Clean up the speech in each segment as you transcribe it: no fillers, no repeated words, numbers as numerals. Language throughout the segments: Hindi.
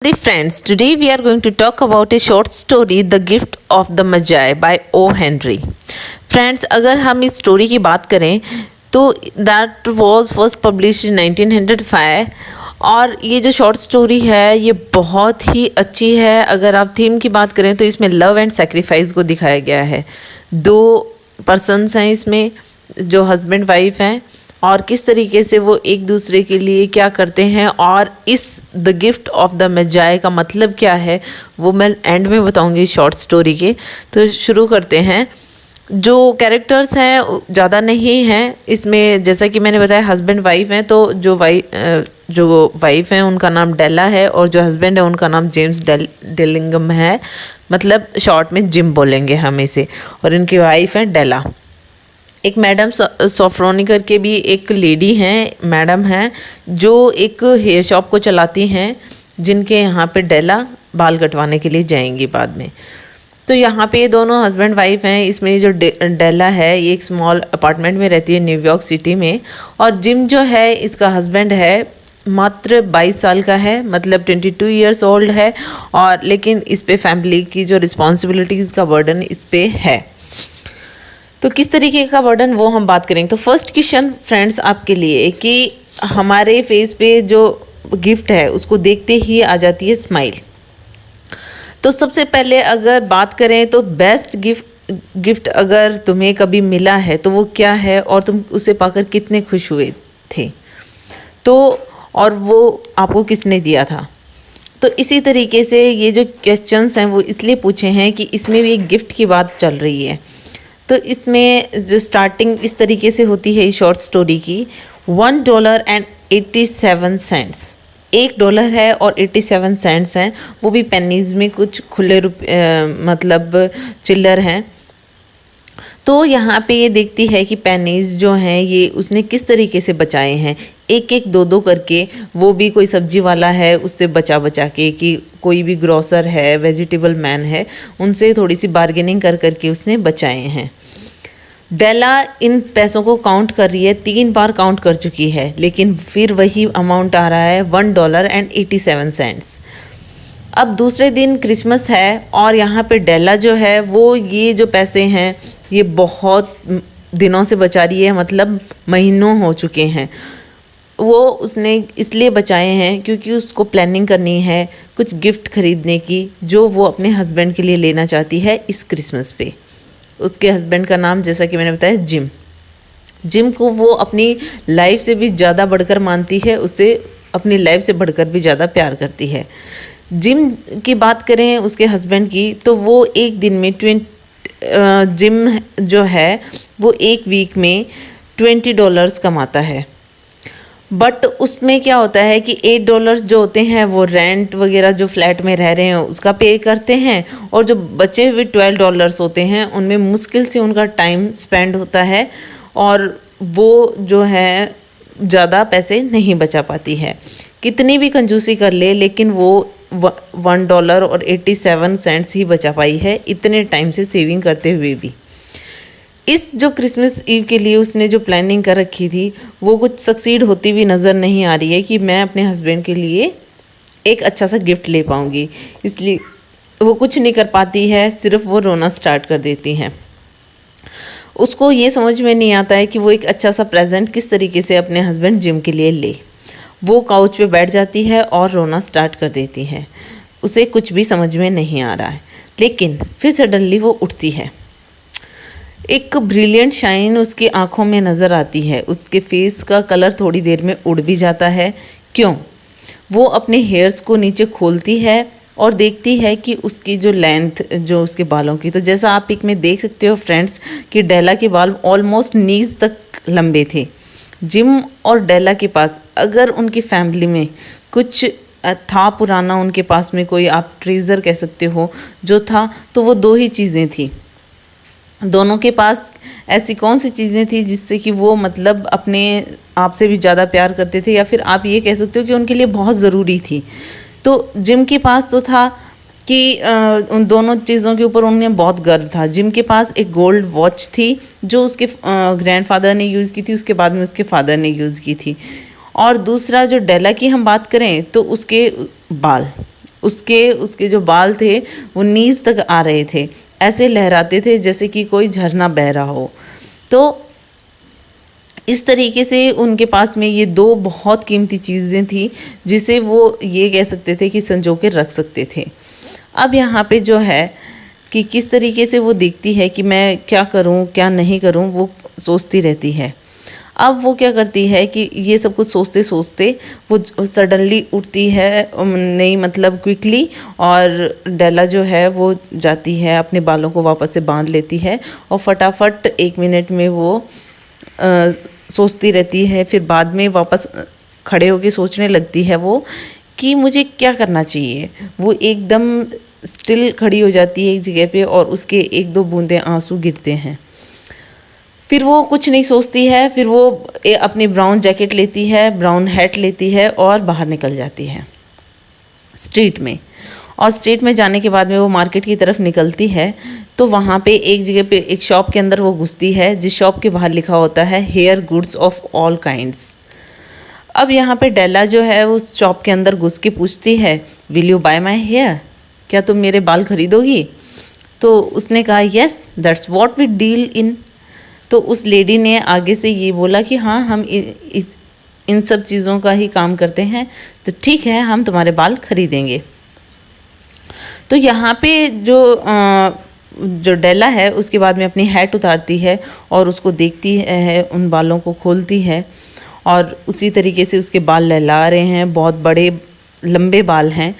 Dear friends, today we are going to talk about a short story, The Gift of the Magi by O. Henry. Friends, अगर हम इस स्टोरी की बात करें तो that was first publish in 1905 और ये जो शॉर्ट स्टोरी है ये बहुत ही अच्छी है। अगर आप थीम की बात करें तो इसमें लव एंड सेक्रीफाइस को दिखाया गया है। दो पर्सन्स हैं इसमें जो हस्बैंड वाइफ हैं और किस तरीके से वो एक दूसरे के लिए क्या करते हैं और इस द गिफ्ट ऑफ द मैजाई का मतलब क्या है वो मैं एंड में बताऊंगी शॉर्ट स्टोरी के। तो शुरू करते हैं। जो कैरेक्टर्स हैं ज़्यादा नहीं हैं इसमें, जैसा कि मैंने बताया हस्बैंड वाइफ हैं। तो जो वाइफ हैं उनका नाम डेला है और जो हस्बैंड है उनका नाम जेम्स डेलिंगम है, मतलब शॉर्ट में जिम बोलेंगे हम इसे। और इनकी वाइफ है डेला। एक मैडम सोफ्रोनी करके भी एक लेडी हैं, मैडम हैं, जो एक हेयर शॉप को चलाती हैं, जिनके यहाँ पे डेला बाल कटवाने के लिए जाएंगी बाद में। तो यहाँ पे ये दोनों हस्बैंड वाइफ हैं। इसमें जो डेला है ये एक स्मॉल अपार्टमेंट में रहती है न्यूयॉर्क सिटी में। और जिम जो है इसका हस्बैंड है, मात्र 22 साल का है, मतलब 22 ईयर्स ओल्ड है। और लेकिन इस पे फैमिली की जो रिस्पॉन्सिबिलिटीज़ का बर्डन इस पे है। तो किस तरीके का बर्डन वो हम बात करेंगे। तो फर्स्ट क्वेश्चन फ्रेंड्स आपके लिए कि हमारे फेस पे जो गिफ्ट है उसको देखते ही आ जाती है स्माइल। तो सबसे पहले अगर बात करें तो बेस्ट गिफ्ट अगर तुम्हें कभी मिला है तो वो क्या है और तुम उसे पाकर कितने खुश हुए थे, तो और वो आपको किसने दिया था। तो इसी तरीके से ये जो क्वेश्चंस हैं वो इसलिए पूछे हैं कि इसमें भी एक गिफ्ट की बात चल रही है। तो इसमें जो स्टार्टिंग इस तरीके से होती है शॉर्ट स्टोरी की, $1.87। $1 है और 87 सेंट्स हैं, वो भी पेनीज में कुछ खुले मतलब चिल्लर हैं। तो यहाँ पे ये देखती है कि पेनीज जो हैं ये उसने किस तरीके से बचाए हैं, एक एक दो दो करके। वो भी कोई सब्जी वाला है उससे बचा बचा के, कि कोई भी ग्रोसर है, वेजिटेबल मैन है, उनसे थोड़ी सी बार्गेनिंग कर करके उसने बचाए हैं। डेला इन पैसों को काउंट कर रही है, 3 बार काउंट कर चुकी है, लेकिन फिर वही अमाउंट आ रहा है $1.87। अब दूसरे दिन क्रिसमस है और यहाँ पे डेला जो है वो ये जो पैसे हैं ये बहुत दिनों से बचा रही है, मतलब महीनों हो चुके हैं। वो उसने इसलिए बचाए हैं क्योंकि उसको प्लानिंग करनी है कुछ गिफ्ट खरीदने की, जो वो अपने हस्बैंड के लिए लेना चाहती है इस क्रिसमस पे। उसके हस्बैंड का नाम जैसा कि मैंने बताया जिम को वो अपनी लाइफ से भी ज़्यादा बढ़कर मानती है, उसे अपनी लाइफ से बढ़कर भी ज़्यादा प्यार करती है। जिम की बात करें उसके हस्बैंड की, तो वो एक दिन में जिम जो है वो एक वीक में $20 कमाता है। बट उसमें क्या होता है कि $8 जो होते हैं वो रेंट वगैरह जो फ्लैट में रह रहे हैं उसका पे करते हैं, और जो बचे हुए $12 होते हैं उनमें मुश्किल से उनका टाइम स्पेंड होता है और वो जो है ज़्यादा पैसे नहीं बचा पाती है। कितनी भी कंजूसी कर ले लेकिन वो $1.87 ही बचा पाई है, इतने टाइम से सेविंग करते हुए भी। इस जो क्रिसमस ईव के लिए उसने जो प्लानिंग कर रखी थी वो कुछ सक्सीड होती हुई नज़र नहीं आ रही है कि मैं अपने हस्बैंड के लिए एक अच्छा सा गिफ्ट ले पाऊँगी, इसलिए वो कुछ नहीं कर पाती है, सिर्फ वो रोना स्टार्ट कर देती हैं। उसको ये समझ में नहीं आता है कि वो एक अच्छा सा प्रेजेंट किस तरीके से अपने हस्बैंड जिम के लिए ले। वो काउच पे बैठ जाती है और रोना स्टार्ट कर देती है। उसे कुछ भी समझ में नहीं आ रहा है, लेकिन फिर सडनली वो उठती है। एक ब्रिलियंट शाइन उसकी आंखों में नज़र आती है। उसके फेस का कलर थोड़ी देर में उड़ भी जाता है। क्यों? वो अपने हेयर्स को नीचे खोलती है और देखती है कि उसकी जो लेंथ जो उसके बालों की, तो जैसा आप पिक में देख सकते हो फ्रेंड्स कि डेला के बाल ऑलमोस्ट नीज तक लंबे थे। जिम और डेला के पास अगर उनकी फैमिली में कुछ था पुराना, उनके पास में कोई आप ट्रेजर कह सकते हो जो था, तो वो 2 ही चीज़ें थी। दोनों के पास ऐसी कौन सी चीज़ें थी जिससे कि वो मतलब अपने आप से भी ज़्यादा प्यार करते थे, या फिर आप ये कह सकते हो कि उनके लिए बहुत ज़रूरी थी। तो जिम के पास तो था कि उन दोनों चीज़ों के ऊपर उन्हें बहुत गर्व था। जिम के पास एक गोल्ड वॉच थी जो उसके ग्रैंडफादर ने यूज़ की थी, उसके बाद में उसके फादर ने यूज़ की थी। और दूसरा जो डेला की हम बात करें तो उसके बाल, उसके उसके जो बाल थे वो नीज तक आ रहे थे, ऐसे लहराते थे जैसे कि कोई झरना बह रहा हो। तो इस तरीके से उनके पास में ये दो बहुत कीमती चीज़ें थी जिसे वो ये कह सकते थे कि संजो के रख सकते थे। अब यहाँ पे जो है कि किस तरीके से वो देखती है कि मैं क्या करूँ क्या नहीं करूँ, वो सोचती रहती है। अब वो क्या करती है कि ये सब कुछ सोचते सोचते वो सडनली उठती है, नहीं मतलब क्विकली, और डेला जो है वो जाती है अपने बालों को वापस से बांध लेती है और फटाफट 1 मिनट में वो सोचती रहती है। फिर बाद में वापस खड़े होकर सोचने लगती है वो कि मुझे क्या करना चाहिए। वो एकदम स्टिल खड़ी हो जाती है एक जगह पे और उसके 1-2 बूंदे आंसू गिरते हैं। फिर वो कुछ नहीं सोचती है, फिर वो अपनी ब्राउन जैकेट लेती है, ब्राउन हैट लेती है और बाहर निकल जाती है स्ट्रीट में। और स्ट्रीट में जाने के बाद में वो मार्केट की तरफ निकलती है तो वहाँ पे एक जगह पे एक शॉप के अंदर वो घुसती है जिस शॉप के बाहर लिखा होता है hair goods of all kinds. अब यहाँ पे डेला जो है उस शॉप के अंदर घुस के पूछती है will you buy my hair, क्या तुम मेरे बाल खरीदोगी? तो उसने कहा yes that's what we deal in. तो उस लेडी ने आगे से ये बोला कि हाँ हम इन सब चीज़ों का ही काम करते हैं, तो ठीक है हम तुम्हारे बाल खरीदेंगे। तो यहाँ पे जो डेला है उसके बाद में अपनी हैट उतारती है और उसको देखती है, उन बालों को खोलती है और उसी तरीके से उसके बाल लहला रहे हैं, बहुत बड़े लंबे बाल हैं।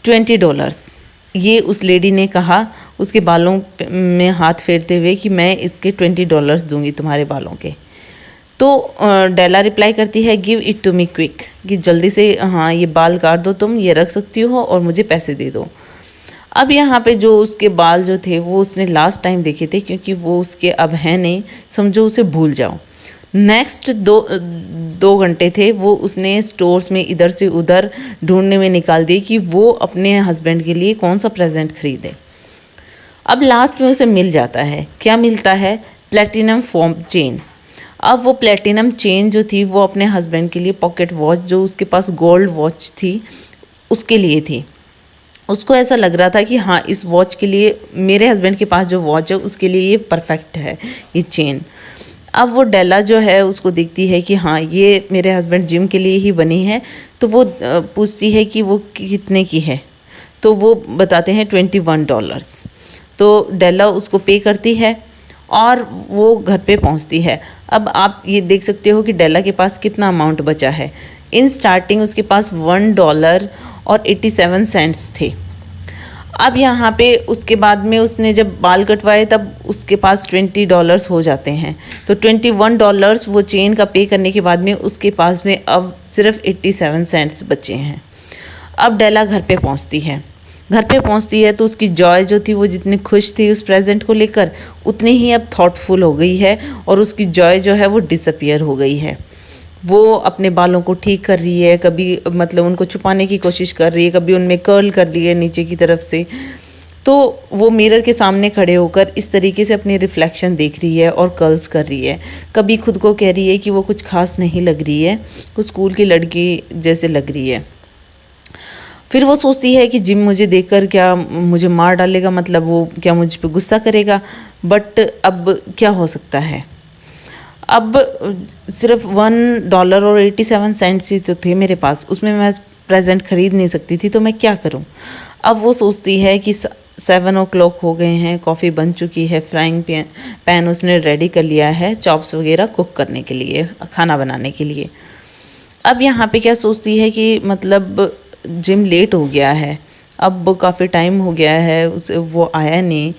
$20 ये उस लेडी ने कहा उसके बालों में हाथ फेरते हुए कि मैं इसके $20 दूंगी तुम्हारे बालों के। तो डेला रिप्लाई करती है give it to me quick, कि जल्दी से हाँ ये बाल काट दो, तुम ये रख सकती हो और मुझे पैसे दे दो। अब यहाँ पे जो उसके बाल जो थे वो उसने लास्ट टाइम देखे थे, क्योंकि वो उसके अब हैं नहीं, समझो उसे भूल जाओ। नेक्स्ट 2 घंटे थे वो उसने स्टोर्स में इधर से उधर ढूंढने में निकाल दिए कि वो अपने हस्बैंड के लिए कौन सा प्रेजेंट खरीदे। अब लास्ट में उसे मिल जाता है, क्या मिलता है? Platinum foam chain. अब वो प्लेटिनम चेन जो थी वो अपने हस्बैंड के लिए पॉकेट वॉच, जो उसके पास गोल्ड वॉच थी उसके लिए थी। उसको ऐसा लग रहा था कि हाँ इस वॉच के लिए, मेरे हस्बैंड के पास जो वॉच है उसके लिए ये परफेक्ट है ये चेन। अब वो डेला जो है उसको देखती है कि हाँ ये मेरे हस्बैंड जिम के लिए ही बनी है, तो वो पूछती है कि वो कितने की है, तो वो बताते हैं $21। तो डेला उसको पे करती है और वो घर पे पहुंचती है। अब आप ये देख सकते हो कि डेला के पास कितना अमाउंट बचा है। इन स्टार्टिंग उसके पास $1.87 थे। अब यहाँ पे उसके बाद में उसने जब बाल कटवाए तब उसके पास $20 हो जाते हैं। तो $21 वो चेन का पे करने के बाद में उसके पास में अब सिर्फ 87 सेंट्स बचे हैं। अब डेला घर पे पहुँचती है। घर पे पहुँचती है तो उसकी जॉय जो थी, वो जितनी खुश थी उस प्रेजेंट को लेकर, उतनी ही अब थॉटफुल हो गई है और उसकी जॉय जो है वो डिसअपियर हो गई है। वो अपने बालों को ठीक कर रही है, कभी मतलब उनको छुपाने की कोशिश कर रही है, कभी उनमें कर्ल कर रही है नीचे की तरफ से। तो वो मिरर के सामने खड़े होकर इस तरीके से अपनी रिफ्लेक्शन देख रही है और कर्ल्स कर रही है। कभी खुद को कह रही है कि वो कुछ खास नहीं लग रही है, कुछ स्कूल की लड़की जैसे लग रही है। फिर वो सोचती है कि जिम मुझे देखकर क्या मुझे मार डालेगा, मतलब वो क्या मुझ पे गुस्सा करेगा। बट अब क्या हो सकता है, अब सिर्फ $1.87 ही तो थे मेरे पास, उसमें मैं प्रेजेंट खरीद नहीं सकती थी, तो मैं क्या करूं। अब वो सोचती है कि 7 o'clock हो गए हैं, कॉफ़ी बन चुकी है, फ्राइंग पैन उसने रेडी कर लिया है चॉप्स वगैरह कुक करने के लिए, खाना बनाने के लिए। अब यहाँ पे क्या सोचती है कि मतलब जिम लेट हो गया है, अब काफ़ी टाइम हो गया है उसे, वो आया नहीं,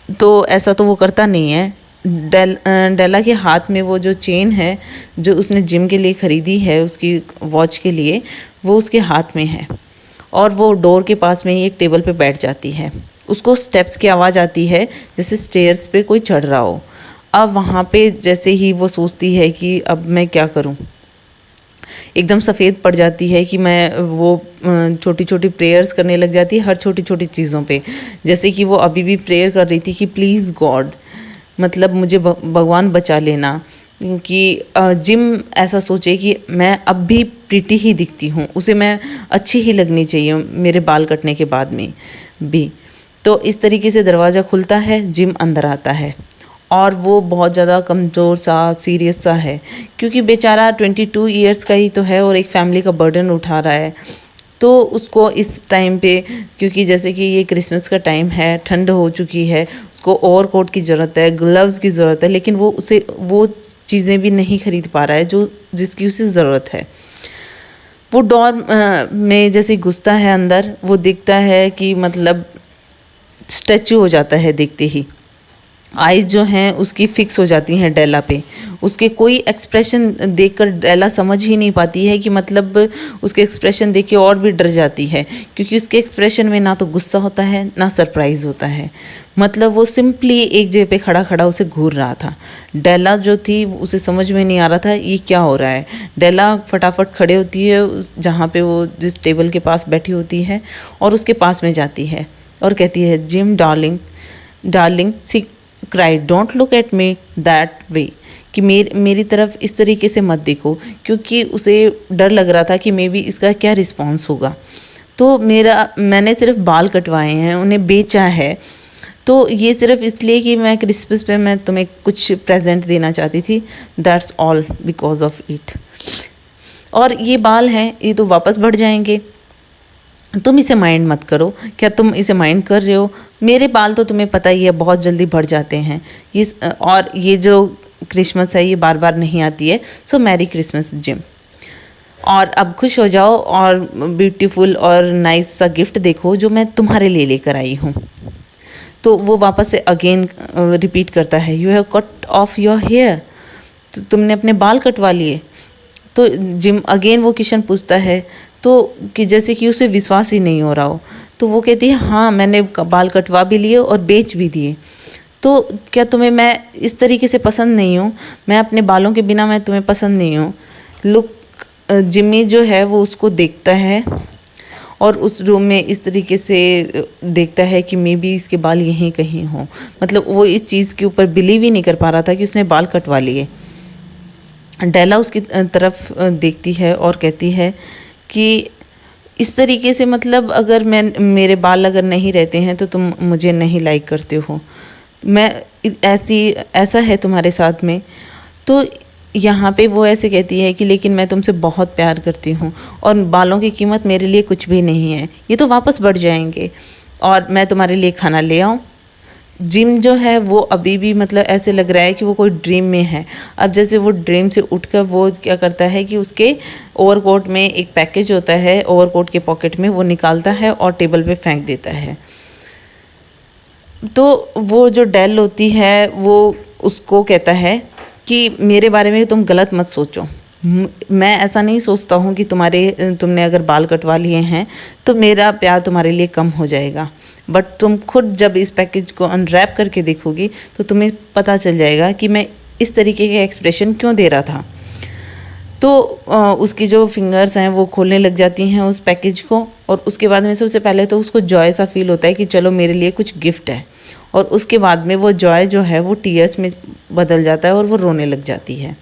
तो ऐसा तो वो करता नहीं है। डेला के हाथ में वो जो चेन है जो उसने जिम के लिए ख़रीदी है उसकी वॉच के लिए, वो उसके हाथ में है और वो डोर के पास में ही एक टेबल पे बैठ जाती है। उसको स्टेप्स की आवाज़ आती है जैसे स्टेयर्स पे कोई चढ़ रहा हो। अब वहाँ पे जैसे ही वो सोचती है कि अब मैं क्या करूँ, एकदम सफ़ेद पड़ जाती है कि मैं वो छोटी छोटी प्रेयर्स करने लग जाती है हर छोटी छोटी चीज़ों पे। जैसे कि वो अभी भी प्रेयर कर रही थी कि प्लीज़ गॉड, मतलब मुझे भगवान बचा लेना, कि जिम ऐसा सोचे कि मैं अब भी प्रीटी ही दिखती हूँ, उसे मैं अच्छी ही लगनी चाहिए मेरे बाल कटने के बाद में भी। तो इस तरीके से दरवाज़ा खुलता है, जिम अंदर आता है और वो बहुत ज़्यादा कमज़ोर सा, सीरियस सा है, क्योंकि बेचारा 22 इयर्स का ही तो है और एक फैमिली का बर्डन उठा रहा है। तो उसको इस टाइम पे, क्योंकि जैसे कि ये क्रिसमस का टाइम है, ठंड हो चुकी है, उसको ओवरकोट की ज़रूरत है, ग्लव्स की ज़रूरत है, लेकिन वो चीज़ें भी नहीं खरीद पा रहा है जो जिसकी उसे ज़रूरत है। वो डोर में जैसे घुसता है अंदर, वो दिखता है कि मतलब स्टैचू हो जाता है देखते ही। आइज़ जो हैं उसकी फ़िक्स हो जाती हैं डेला पे। उसके कोई एक्सप्रेशन देखकर डेला समझ ही नहीं पाती है कि मतलब उसके एक्सप्रेशन देख के और भी डर जाती है, क्योंकि उसके एक्सप्रेशन में ना तो गुस्सा होता है ना सरप्राइज़ होता है। मतलब वो सिंपली एक जगह पे खड़ा खड़ा उसे घूर रहा था। डेला जो थी उसे समझ में नहीं आ रहा था ये क्या हो रहा है। डेला फटाफट खड़े होती है जहाँ पे वो जिस टेबल के पास बैठी होती है और उसके पास में जाती है और कहती है, Jim darling darling she cried, don't look at me that way, कि मेरी तरफ इस तरीके से मत देखो, क्योंकि उसे डर लग रहा था कि मे बी इसका क्या रिस्पॉन्स होगा। तो मैंने सिर्फ बाल कटवाए हैं, उन्हें बेचा है, तो ये सिर्फ इसलिए कि मैं क्रिसमस पे मैं तुम्हें कुछ प्रेजेंट देना चाहती थी, that's all because of it. और ये बाल हैं, ये तो वापस बढ़ जाएंगे, तुम इसे माइंड मत करो। क्या तुम इसे माइंड कर रहे हो? मेरे बाल तो तुम्हें पता ही है बहुत जल्दी बढ़ जाते हैं, और ये जो क्रिसमस है ये बार बार नहीं आती है, सो मैरी क्रिसमस जिम। और अब खुश हो जाओ और ब्यूटीफुल और नाइस सा गिफ्ट देखो जो मैं तुम्हारे लिए लेकर आई हूँ। तो वो वापस से अगेन रिपीट करता है, you have cut off your hair, तो तुमने अपने बाल कटवा लिए। तो जिम अगेन वो क्वेश्चन पूछता है, तो कि जैसे कि उसे विश्वास ही नहीं हो रहा हो। तो वो कहती है, हाँ मैंने बाल कटवा भी लिए और बेच भी दिए। तो क्या तुम्हें मैं इस तरीके से पसंद नहीं हूँ? मैं अपने बालों के बिना मैं तुम्हें पसंद नहीं हूँ? लुक, जिम्मी जो है वो उसको देखता है और उस रूम में इस तरीके से देखता है कि मे बी इसके बाल यहीं कहीं हों। मतलब वो इस चीज़ के ऊपर बिलीव ही नहीं कर पा रहा था कि उसने बाल कटवा लिए। डेला उसकी तरफ देखती है और कहती है कि इस तरीके से, मतलब अगर मेरे बाल अगर नहीं रहते हैं तो तुम मुझे नहीं लाइक करते हो, मैं ऐसा है तुम्हारे साथ में। तो यहाँ पे वो ऐसे कहती है कि लेकिन मैं तुमसे बहुत प्यार करती हूँ और बालों की कीमत मेरे लिए कुछ भी नहीं है, ये तो वापस बढ़ जाएंगे, और मैं तुम्हारे लिए खाना ले आऊँ। जिम जो है वो अभी भी मतलब ऐसे लग रहा है कि वो कोई ड्रीम में है। अब जैसे वो ड्रीम से उठकर वो क्या करता है कि उसके ओवरकोट में एक पैकेज होता है, ओवरकोट के पॉकेट में वो निकालता है और टेबल पे फेंक देता है। तो वो जो डेल होती है वो उसको कहता है कि मेरे बारे में तुम गलत मत सोचो, मैं ऐसा नहीं सोचता हूँ कि तुमने अगर बाल कटवा लिए हैं तो मेरा प्यार तुम्हारे लिए कम हो जाएगा, बट तुम खुद जब इस पैकेज को अनरैप करके देखोगी तो तुम्हें पता चल जाएगा कि मैं इस तरीके के एक्सप्रेशन क्यों दे रहा था। तो उसकी जो फिंगर्स हैं वो खोलने लग जाती हैं उस पैकेज को, और उसके बाद में सबसे पहले तो उसको जॉय सा फील होता है कि चलो मेरे लिए कुछ गिफ्ट है, और उसके बाद में वो जॉय जो है वो टीयर्स में बदल जाता है और वो रोने लग जाती है।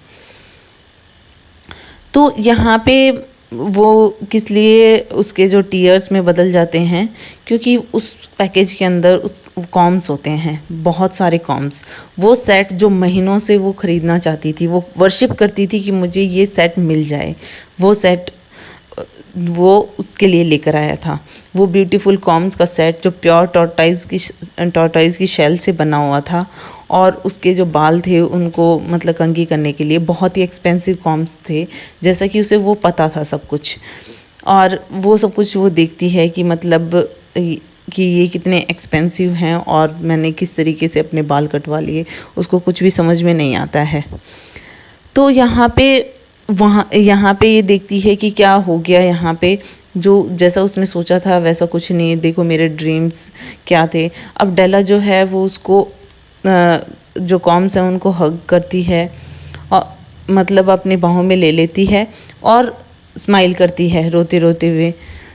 तो यहाँ पे वो किस लिए उसके जो टीयर्स में बदल जाते हैं, क्योंकि उस पैकेज के अंदर उस कॉम्स होते हैं, बहुत सारे कॉम्स। वो सेट जो महीनों से वो ख़रीदना चाहती थी, वो वर्शिप करती थी कि मुझे ये सेट मिल जाए, वो सेट वो उसके लिए लेकर आया था। वो ब्यूटीफुल कॉम्स का सेट जो प्योर टॉर्टाइज की शेल से बना हुआ था, और उसके जो बाल थे उनको मतलब कंघी करने के लिए बहुत ही एक्सपेंसिव कॉम्स थे, जैसा कि उसे वो पता था सब कुछ। और वो सब कुछ वो देखती है कि मतलब कि ये कितने एक्सपेंसिव हैं और मैंने किस तरीके से अपने बाल कटवा लिए, उसको कुछ भी समझ में नहीं आता है। तो यहाँ पे ये देखती है कि क्या हो गया यहाँ पे, जो जैसा उसने सोचा था वैसा कुछ नहीं, देखो मेरे ड्रीम्स क्या थे। अब डेला जो है वो उसको जो कॉम्स हैं उनको हग करती है और मतलब अपने बाहों में ले लेती है और स्माइल करती है रोते रोते हुए।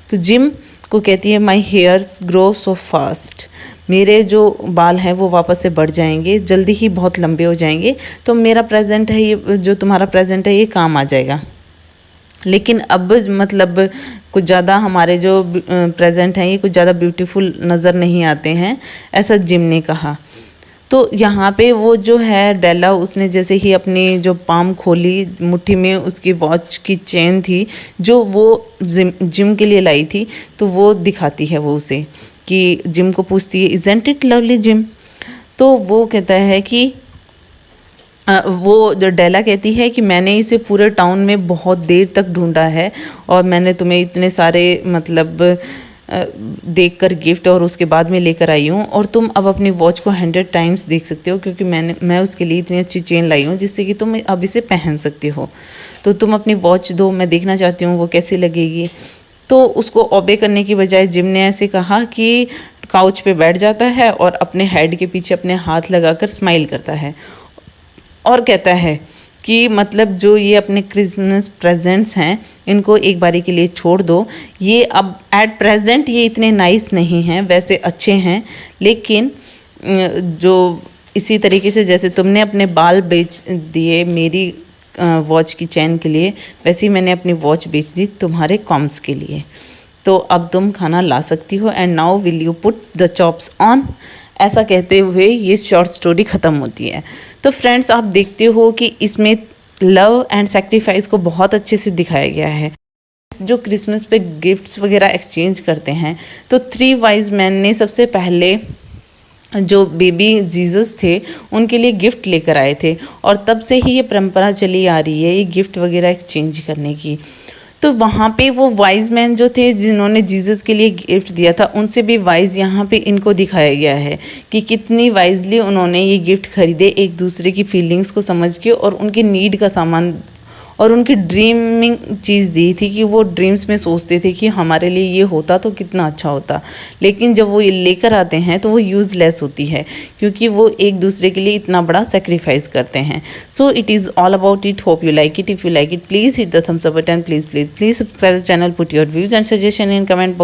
तो जिम को कहती है माई हेयर्स ग्रो सो फास्ट, मेरे जो बाल हैं वो वापस से बढ़ जाएंगे, जल्दी ही बहुत लंबे हो जाएंगे, तो मेरा प्रेजेंट है ये, जो तुम्हारा प्रेजेंट है ये काम आ जाएगा। लेकिन अब मतलब कुछ ज़्यादा हमारे जो प्रेजेंट हैं ये कुछ ज़्यादा ब्यूटीफुल नज़र नहीं आते हैं, ऐसा जिम ने कहा। तो यहाँ पे वो जो है डेला, उसने जैसे ही अपनी जो पाम खोली, मुट्ठी में उसकी वॉच की चेन थी जो वो जिम के लिए लाई थी, तो वो दिखाती है वो उसे, कि जिम को पूछती है इज़न्ट इट लवली जिम। तो वो कहता है कि वो जो डेला कहती है कि मैंने इसे पूरे टाउन में बहुत देर तक ढूंढा है और मैंने तुम्हें इतने सारे मतलब देखकर गिफ्ट और उसके बाद में लेकर आई हूँ, और तुम अब अपनी वॉच को 100 टाइम्स देख सकते हो क्योंकि मैं उसके लिए इतनी अच्छी चेन लाई हूँ जिससे कि तुम अब इसे पहन सकते हो। तो तुम अपनी वॉच दो, मैं देखना चाहती हूँ वो कैसी लगेगी। तो उसको ओबे करने की बजाय जिम ने ऐसे कहा कि काउच पे बैठ जाता है और अपने हेड के पीछे अपने हाथ लगाकर स्माइल करता है और कहता है कि मतलब जो ये अपने क्रिसमस प्रेजेंट्स हैं इनको एक बारी के लिए छोड़ दो, ये अब एट प्रेजेंट ये इतने नाइस नहीं हैं, वैसे अच्छे हैं, लेकिन जो इसी तरीके से जैसे तुमने अपने बाल बेच दिए मेरी वॉच की चैन के लिए, वैसे ही मैंने अपनी वॉच बेच दी तुम्हारे कॉम्स के लिए। तो अब तुम खाना ला सकती हो and now will you put the chops on. ऐसा कहते हुए ये शॉर्ट स्टोरी ख़त्म होती है। तो फ्रेंड्स, आप देखते हो कि इसमें लव एंड सेक्रीफाइस को बहुत अच्छे से दिखाया गया है। जो क्रिसमस पे गिफ्ट्स वगैरह एक्सचेंज करते हैं, तो 3 वाइज मैन ने सबसे पहले जो बेबी जीसस थे उनके लिए गिफ्ट लेकर आए थे, और तब से ही ये परंपरा चली आ रही है ये गिफ्ट वगैरह एक्सचेंज करने की। तो वहाँ पे वो वाइज मैन जो थे जिन्होंने जीसस के लिए गिफ्ट दिया था, उनसे भी वाइज यहाँ पे इनको दिखाया गया है कि कितनी वाइजली उन्होंने ये गिफ्ट खरीदे एक दूसरे की फीलिंग्स को समझ के, और उनकी नीड का सामान और उनकी ड्रीमिंग चीज़ दी थी कि वो ड्रीम्स में सोचते थे कि हमारे लिए ये होता तो कितना अच्छा होता, लेकिन जब वो ये लेकर आते हैं तो वो यूज़लेस होती है क्योंकि वो एक दूसरे के लिए इतना बड़ा सेक्रीफाइस करते हैं। So it is all about it. Hope you like it. If you like it, please hit the thumbs up button, please subscribe the channel, put your views and suggestion in comment box.